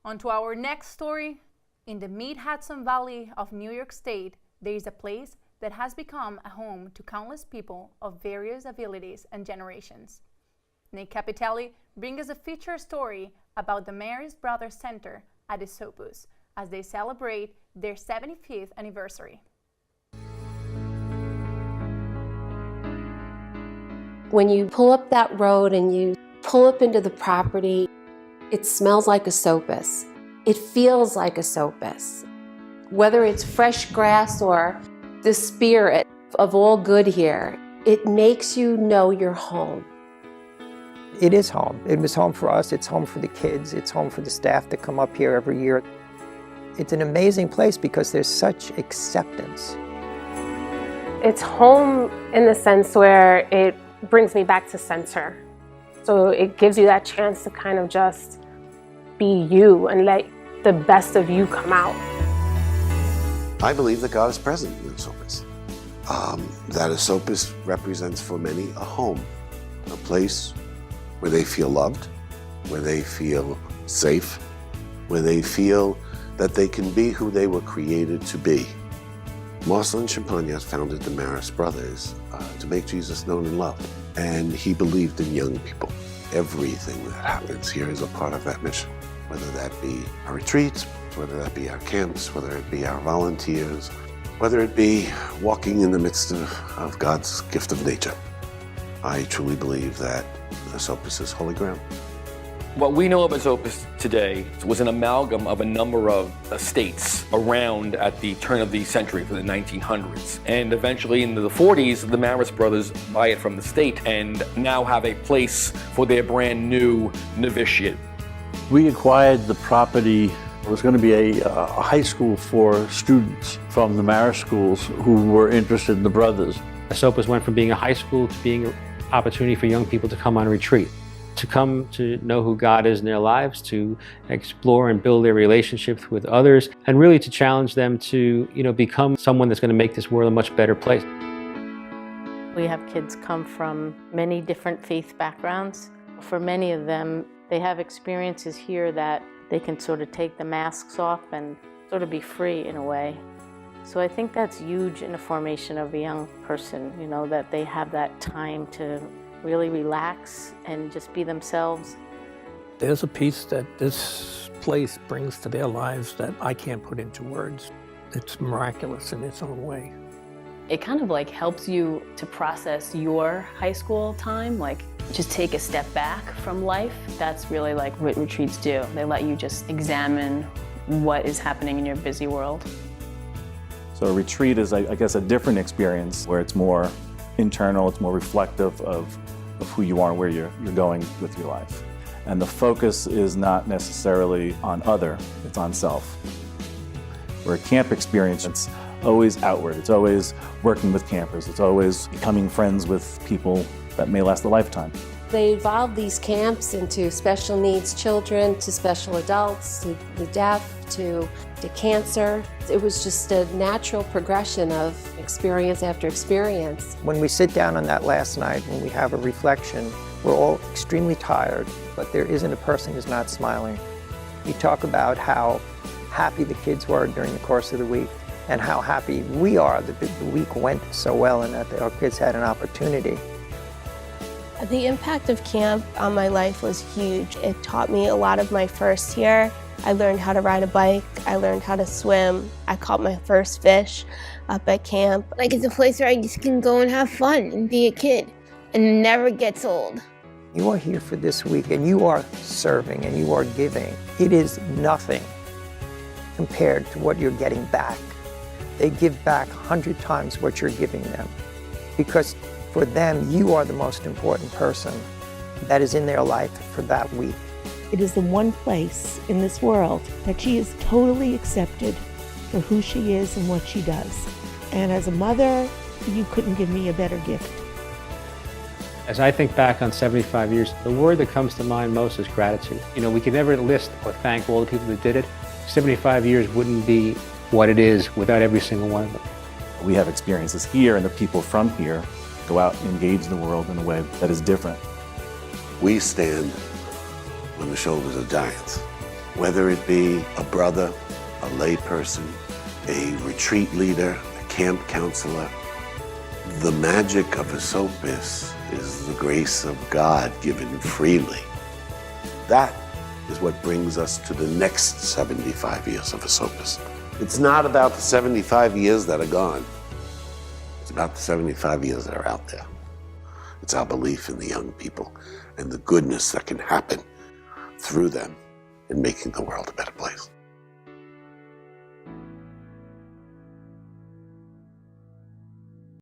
On to our next story. In the Mid-Hudson Valley of New York State, there is a place that has become a home to countless people of various abilities and generations. Nick Capitelli brings us a feature story about the Marist Brothers Center at Esopus as they celebrate their 75th anniversary. When you pull up that road and you pull up into the property, it smells like Esopus. It feels like Esopus. Whether it's fresh grass or the spirit of all good here, it makes you know you're home. It is home. It was home for us. It's home for the kids. It's home for the staff that come up here every year. It's an amazing place because there's such acceptance. It's home in the sense where it brings me back to center. So it gives you that chance to kind of just be you and let the best of you come out. I believe that God is present in Esopus. That Esopus represents for many a home, a place where they feel loved, where they feel safe, where they feel that they can be who they were created to be. Marcelin Champagnat founded the Marist Brothers to make Jesus known and loved. And he believed in young people. Everything that happens here is a part of that mission, whether that be our retreats, whether that be our camps, whether it be our volunteers, whether it be walking in the midst of God's gift of nature. I truly believe that Esopus is holy ground. What we know of Esopus today was an amalgam of a number of estates around at the turn of the century for the 1900s. And eventually in the 40s, the Marist brothers buy it from the state and now have a place for their brand new novitiate. We acquired the property. It was going to be a high school for students from the Marist schools who were interested in the brothers. Esopus went from being a high school to being an opportunity for young people to come on retreat, to come to know who God is in their lives, to explore and build their relationships with others, and really to challenge them to, become someone that's going to make this world a much better place. We have kids come from many different faith backgrounds. For many of them, they have experiences here that they can sort of take the masks off and sort of be free in a way. So I think that's huge in the formation of a young person, that they have that time to really relax and just be themselves. There's a peace that this place brings to their lives that I can't put into words. It's miraculous in its own way. It kind of helps you to process your high school time, just take a step back from life. That's really what retreats do. They let you just examine what is happening in your busy world. So a retreat is, I guess, a different experience where it's more internal, it's more reflective of who you are and where you're going with your life. And the focus is not necessarily on other, it's on self. Where a camp experience, it's always outward, it's always working with campers, it's always becoming friends with people that may last a lifetime. They evolved these camps into special needs children, to special adults, to the deaf, to cancer. It was just a natural progression of experience after experience. When we sit down on that last night and we have a reflection, we're all extremely tired, but there isn't a person who's not smiling. We talk about how happy the kids were during the course of the week and how happy we are that the week went so well and that our kids had an opportunity. The impact of camp on my life was huge. It taught me a lot of my first year. I learned how to ride a bike, I learned how to swim, I caught my first fish up at camp. It's a place where I just can go and have fun and be a kid and it never gets old. You are here for this week and you are serving and you are giving. It is nothing compared to what you're getting back. They give back 100 times what you're giving them because for them, you are the most important person that is in their life for that week. It is the one place in this world that she is totally accepted for who she is and what she does. And as a mother, you couldn't give me a better gift. As I think back on 75 years, the word that comes to mind most is gratitude. We could never list or thank all the people that did it. 75 years wouldn't be what it is without every single one of them. We have experiences here, and the people from here go out and engage the world in a way that is different. We stand on the shoulders of giants. Whether it be a brother, a layperson, a retreat leader, a camp counselor, the magic of Esopus is the grace of God given freely. That is what brings us to the next 75 years of Esopus. It's not about the 75 years that are gone. It's about the 75 years that are out there. It's our belief in the young people and the goodness that can happen through them in making the world a better place.